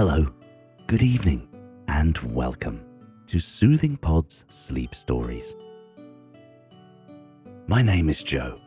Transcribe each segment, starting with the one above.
Hello, good evening, and welcome to Soothing Pod's Sleep Stories. My name is Joe,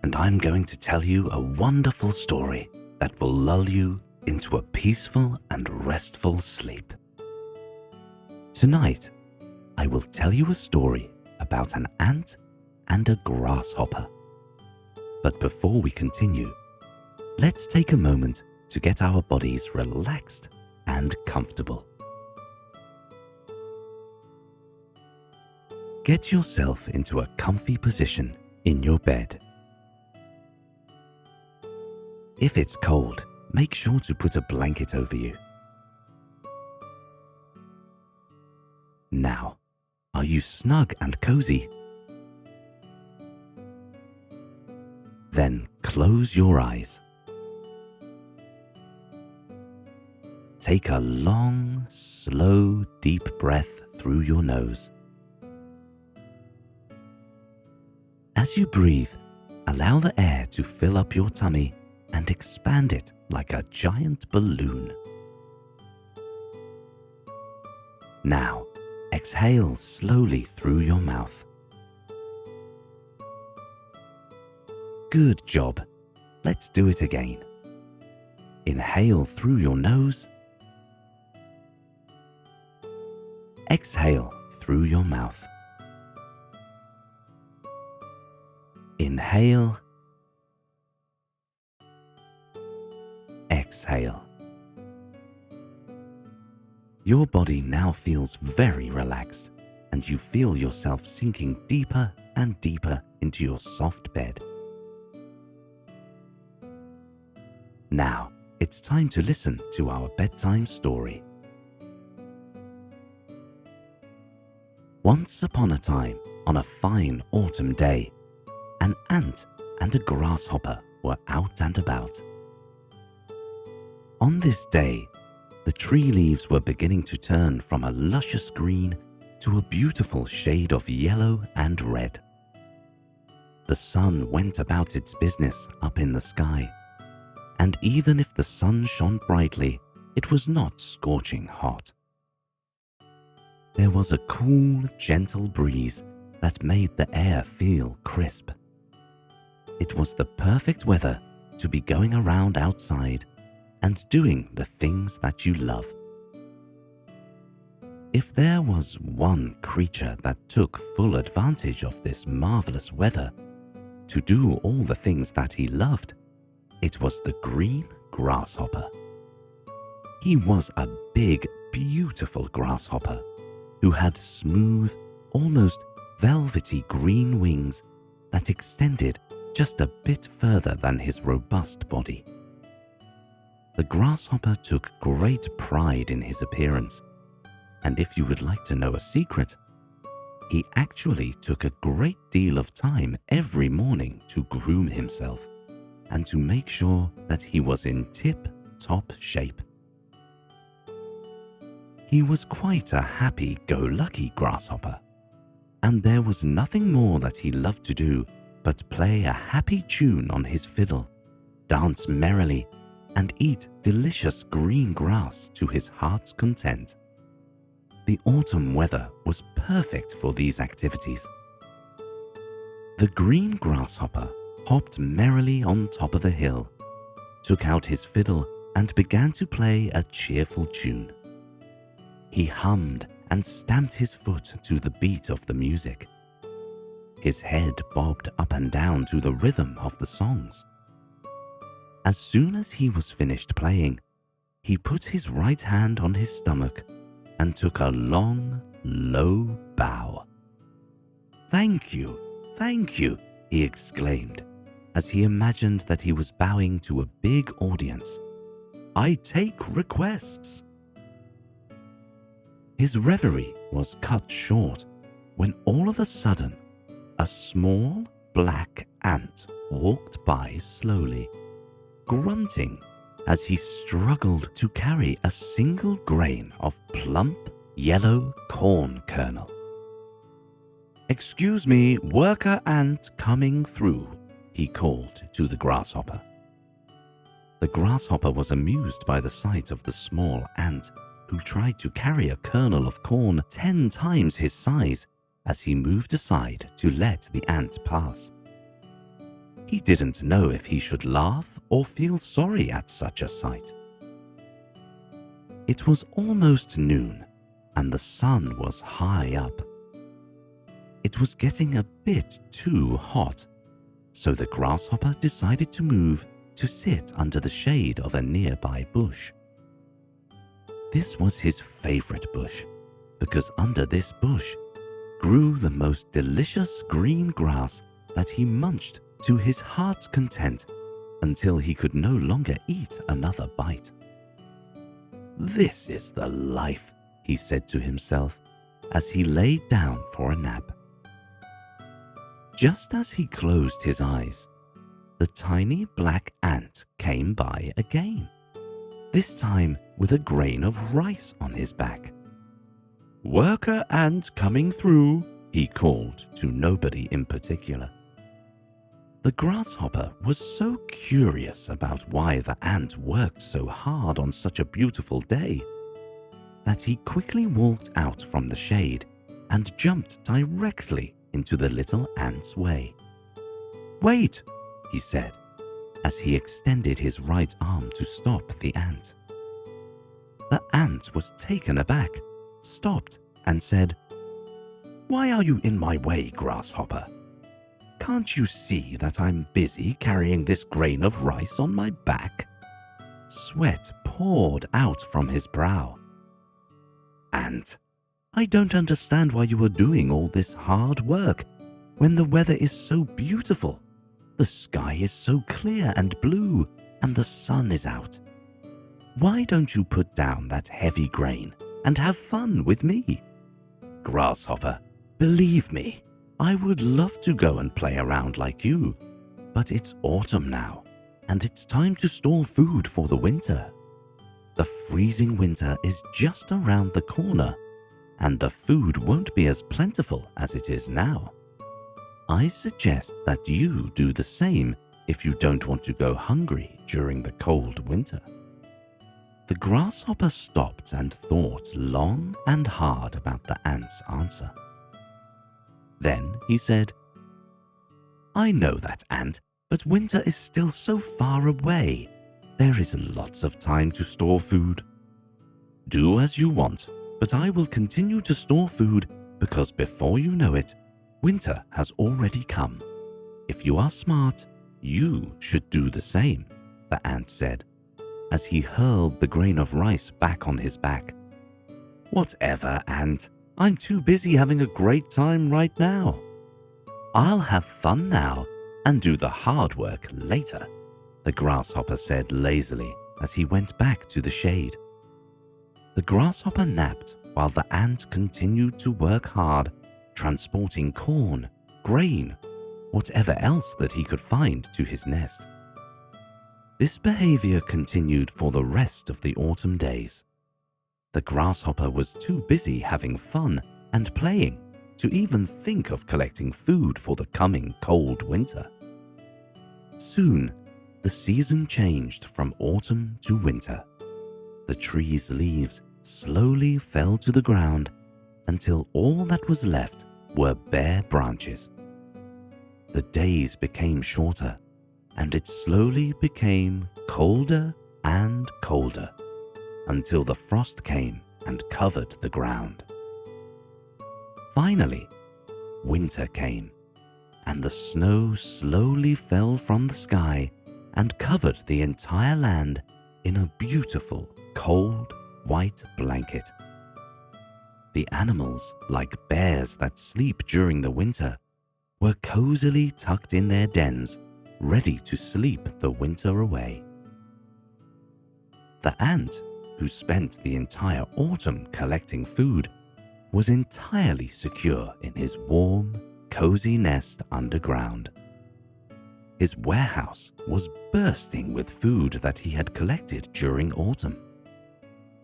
and I'm going to tell you a wonderful story that will lull you into a peaceful and restful sleep. Tonight, I will tell you a story about an ant and a grasshopper. But before we continue, let's take a moment to get our bodies relaxed and comfortable. Get yourself into a comfy position in your bed. If it's cold, make sure to put a blanket over you. Now, are you snug and cozy? Then close your eyes. Take a long, slow, deep breath through your nose. As you breathe, allow the air to fill up your tummy and expand it like a giant balloon. Now, exhale slowly through your mouth. Good job. Let's do it again. Inhale through your nose. Exhale through your mouth. Inhale. Exhale. Your body now feels very relaxed, and you feel yourself sinking deeper and deeper into your soft bed. Now, it's time to listen to our bedtime story. Once upon a time, on a fine autumn day, an ant and a grasshopper were out and about. On this day, the tree leaves were beginning to turn from a luscious green to a beautiful shade of yellow and red. The sun went about its business up in the sky, and even if the sun shone brightly, it was not scorching hot. There was a cool, gentle breeze that made the air feel crisp. It was the perfect weather to be going around outside and doing the things that you love. If there was one creature that took full advantage of this marvelous weather to do all the things that he loved, it was the green grasshopper. He was a big, beautiful grasshopper who had smooth, almost velvety green wings that extended just a bit further than his robust body. The grasshopper took great pride in his appearance, and if you would like to know a secret, he actually took a great deal of time every morning to groom himself and to make sure that he was in tip-top shape. He was quite a happy-go-lucky grasshopper, and there was nothing more that he loved to do but play a happy tune on his fiddle, dance merrily, and eat delicious green grass to his heart's content. The autumn weather was perfect for these activities. The green grasshopper hopped merrily on top of the hill, took out his fiddle, and began to play a cheerful tune. He hummed and stamped his foot to the beat of the music. His head bobbed up and down to the rhythm of the songs. As soon as he was finished playing, he put his right hand on his stomach and took a long, low bow. "Thank you, thank you," he exclaimed, as he imagined that he was bowing to a big audience. "I take requests." His reverie was cut short when all of a sudden a small black ant walked by slowly, grunting as he struggled to carry a single grain of plump yellow corn kernel. "Excuse me, worker ant coming through," he called to the grasshopper. The grasshopper was amused by the sight of the small ant who tried to carry a kernel of corn 10 times his size as he moved aside to let the ant pass. He didn't know if he should laugh or feel sorry at such a sight. It was almost noon, and the sun was high up. It was getting a bit too hot, so the grasshopper decided to move to sit under the shade of a nearby bush. This was his favorite bush, because under this bush grew the most delicious green grass that he munched to his heart's content until he could no longer eat another bite. "This is the life," he said to himself as he lay down for a nap. Just as he closed his eyes, the tiny black ant came by again, this time with a grain of rice on his back. "Worker ant coming through," he called to nobody in particular. The grasshopper was so curious about why the ant worked so hard on such a beautiful day that he quickly walked out from the shade and jumped directly into the little ant's way. "Wait," he said, as he extended his right arm to stop the ant. The ant was taken aback, stopped, and said, "Why are you in my way, grasshopper? Can't you see that I'm busy carrying this grain of rice on my back?" Sweat poured out from his brow. "Ant, I don't understand why you are doing all this hard work when the weather is so beautiful. The sky is so clear and blue, and the sun is out. Why don't you put down that heavy grain and have fun with me? Grasshopper, believe me, I would love to go and play around like you, but it's autumn now, and it's time to store food for the winter. The freezing winter is just around the corner, and the food won't be as plentiful as it is now. I suggest that you do the same if you don't want to go hungry during the cold winter." The grasshopper stopped and thought long and hard about the ant's answer. Then he said, "I know that, ant, but winter is still so far away. There is lots of time to store food. Do as you want, but I will continue to store food because before you know it, winter has already come. If you are smart, you should do the same," the ant said, as he hurled the grain of rice back on his back. "Whatever, ant. I'm too busy having a great time right now. I'll have fun now and do the hard work later," the grasshopper said lazily as he went back to the shade. The grasshopper napped while the ant continued to work hard, transporting corn, grain, whatever else that he could find to his nest. This behavior continued for the rest of the autumn days. The grasshopper was too busy having fun and playing to even think of collecting food for the coming cold winter. Soon, the season changed from autumn to winter. The tree's leaves slowly fell to the ground until all that was left were bare branches. The days became shorter, and it slowly became colder and colder until the frost came and covered the ground. Finally, winter came, and the snow slowly fell from the sky and covered the entire land in a beautiful, cold, white blanket. The animals, like bears that sleep during the winter, were cozily tucked in their dens, ready to sleep the winter away. The ant, who spent the entire autumn collecting food, was entirely secure in his warm, cozy nest underground. His warehouse was bursting with food that he had collected during autumn.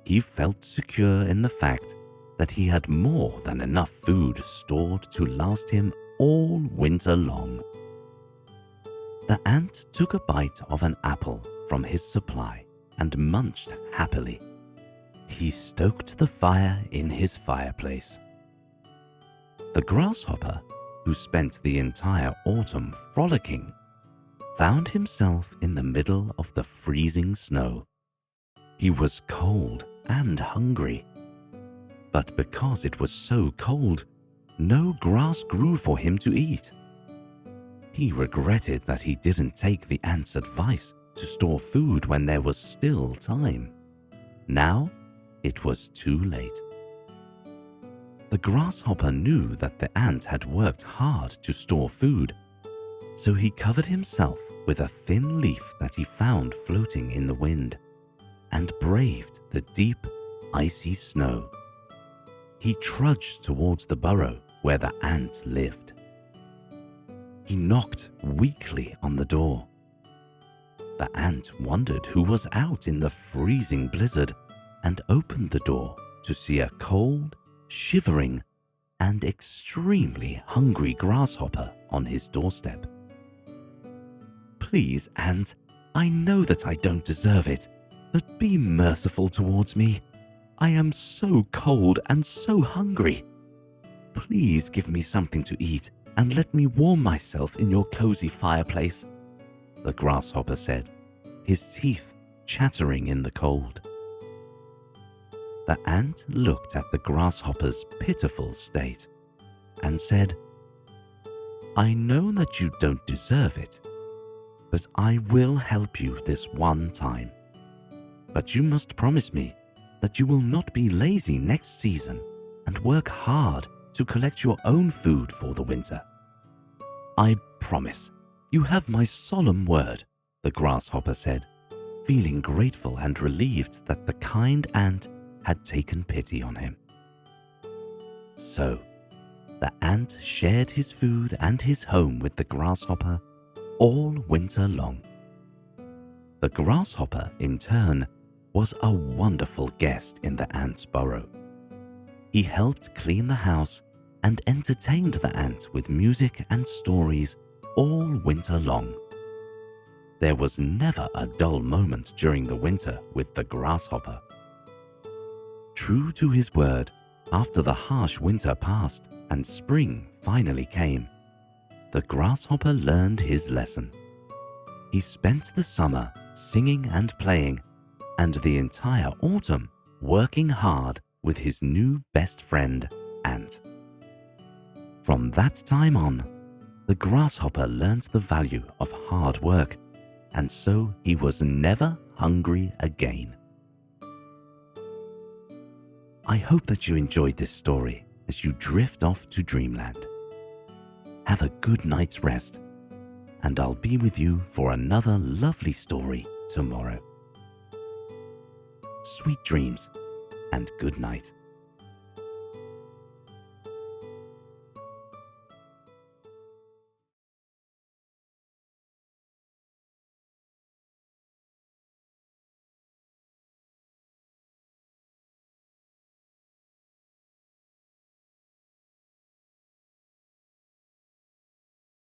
He felt secure in the fact that he had more than enough food stored to last him all winter long. The ant took a bite of an apple from his supply and munched happily. He stoked the fire in his fireplace. The grasshopper, who spent the entire autumn frolicking, found himself in the middle of the freezing snow. He was cold and hungry, but because it was so cold, no grass grew for him to eat. He regretted that he didn't take the ant's advice to store food when there was still time. Now it was too late. The grasshopper knew that the ant had worked hard to store food, so he covered himself with a thin leaf that he found floating in the wind and braved the deep, icy snow. He trudged towards the burrow where the ant lived. He knocked weakly on the door. The ant wondered who was out in the freezing blizzard and opened the door to see a cold, shivering, and extremely hungry grasshopper on his doorstep. "Please, Ant, I know that I don't deserve it, but be merciful towards me. I am so cold and so hungry. Please give me something to eat and let me warm myself in your cozy fireplace," the grasshopper said, his teeth chattering in the cold. The ant looked at the grasshopper's pitiful state and said, "I know that you don't deserve it, but I will help you this one time. But you must promise me that you will not be lazy next season and work hard to collect your own food for the winter." "I promise. You have my solemn word," the grasshopper said, feeling grateful and relieved that the kind ant had taken pity on him. So, the ant shared his food and his home with the grasshopper all winter long. The grasshopper, in turn, was a wonderful guest in the ant's burrow. He helped clean the house and entertained the ant with music and stories all winter long. There was never a dull moment during the winter with the grasshopper. True to his word, after the harsh winter passed and spring finally came, the grasshopper learned his lesson. He spent the summer singing and playing, and the entire autumn working hard with his new best friend, Ant. From that time on, the grasshopper learned the value of hard work, and so he was never hungry again. I hope that you enjoyed this story as you drift off to dreamland. Have a good night's rest, and I'll be with you for another lovely story tomorrow. Sweet dreams and good night.